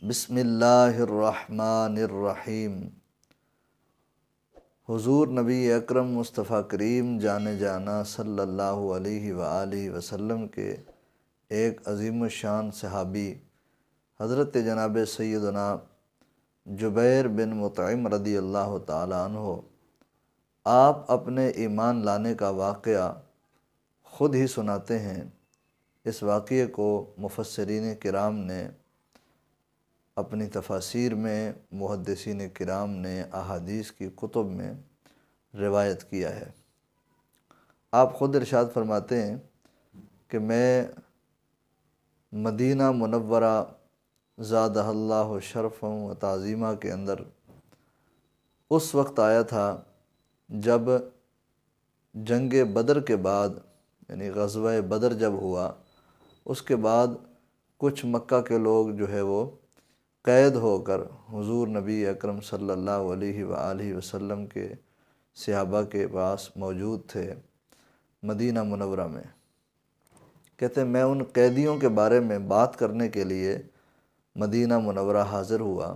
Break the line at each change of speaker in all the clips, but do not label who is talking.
بسم اللہ الرحمن الرحیم۔ حضور نبی اکرم مصطفیٰ کریم جانے جانا صلی اللہ علیہ وآلہ وسلم کے ایک عظیم الشان صحابی حضرت جناب سیدنا جبیر بن مطعم رضی اللہ تعالیٰ عنہ آپ اپنے ایمان لانے کا واقعہ خود ہی سناتے ہیں۔ اس واقعے کو مفسرین کرام نے اپنی تفاسیر میں، محدثین کرام نے احادیث کی کتب میں روایت کیا ہے۔ آپ خود ارشاد فرماتے ہیں کہ میں مدینہ منورہ زادہ اللہ شرفا و تعظیمہ کے اندر اس وقت آیا تھا جب جنگ بدر کے بعد، یعنی غزوہ بدر جب ہوا، اس کے بعد کچھ مکہ کے لوگ جو ہے وہ قید ہو کر حضور نبی اکرم صلی اللہ علیہ وآلہ وسلم کے صحابہ کے پاس موجود تھے مدینہ منورہ میں۔ کہتے ہیں میں ان قیدیوں کے بارے میں بات کرنے کے لیے مدینہ منورہ حاضر ہوا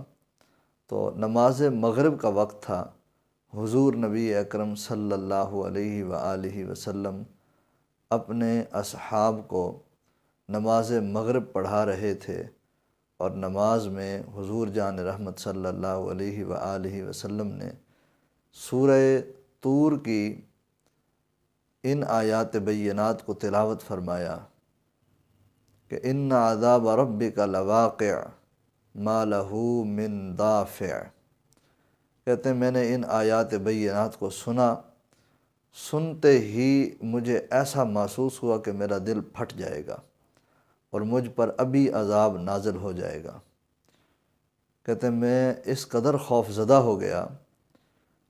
تو نماز مغرب کا وقت تھا۔ حضور نبی اکرم صلی اللہ علیہ وآلہ وسلم اپنے اصحاب کو نماز مغرب پڑھا رہے تھے، اور نماز میں حضور جان رحمت صلی اللہ علیہ وآلہ وسلم نے سورہ طور کی ان آیات بینات کو تلاوت فرمایا کہ ان عذاب ربک لواقع ما لہ من دافع۔ کہتے ہیں میں نے ان آیات بینات کو سنا، سنتے ہی مجھے ایسا محسوس ہوا کہ میرا دل پھٹ جائے گا اور مجھ پر ابھی عذاب نازل ہو جائے گا۔ کہتے ہیں میں اس قدر خوف زدہ ہو گیا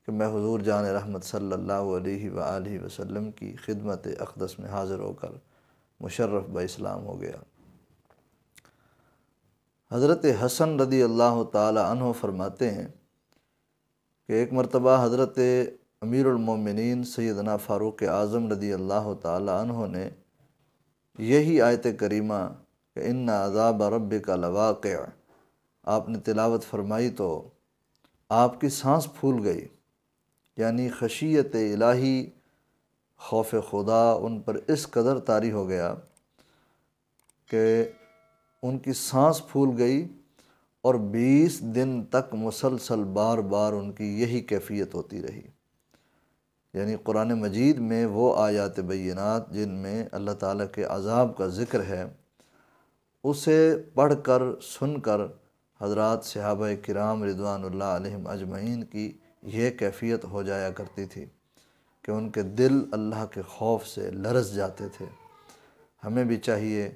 کہ میں حضور جان رحمت صلی اللہ علیہ وآلہ وسلم کی خدمت اقدس میں حاضر ہو کر مشرف باسلام ہو گیا۔ حضرت حسن رضی اللہ تعالی عنہ فرماتے ہیں کہ ایک مرتبہ حضرت امیر المومنین سیدنا فاروق اعظم رضی اللہ تعالی عنہ نے یہی آیت کریمہ کہ ان عذاب ربک لواقع آپ نے تلاوت فرمائی تو آپ کی سانس پھول گئی، یعنی خشیت الہی، خوف خدا ان پر اس قدر طاری ہو گیا کہ ان کی سانس پھول گئی، اور 20 دن تک مسلسل بار بار ان کی یہی کیفیت ہوتی رہی۔ یعنی قرآن مجید میں وہ آیات بینات جن میں اللہ تعالیٰ کے عذاب کا ذکر ہے، اسے پڑھ کر سن کر حضرات صحابہ کرام رضوان اللہ علیہم اجمعین کی یہ کیفیت ہو جایا کرتی تھی کہ ان کے دل اللہ کے خوف سے لرز جاتے تھے۔ ہمیں بھی چاہیے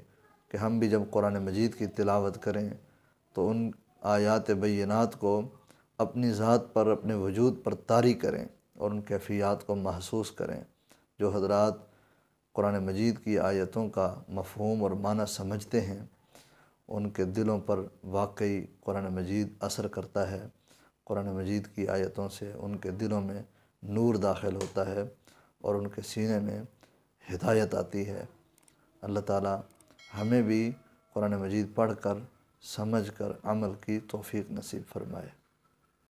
کہ ہم بھی جب قرآن مجید کی تلاوت کریں تو ان آیات بینات کو اپنی ذات پر، اپنے وجود پر طاری کریں اور ان کیفیات کو محسوس کریں۔ جو حضرات قرآن مجید کی آیتوں کا مفہوم اور معنی سمجھتے ہیں، ان کے دلوں پر واقعی قرآن مجید اثر کرتا ہے۔ قرآن مجید کی آیتوں سے ان کے دلوں میں نور داخل ہوتا ہے اور ان کے سینے میں ہدایت آتی ہے۔ اللہ تعالیٰ ہمیں بھی قرآن مجید پڑھ کر، سمجھ کر عمل کی توفیق نصیب فرمائے۔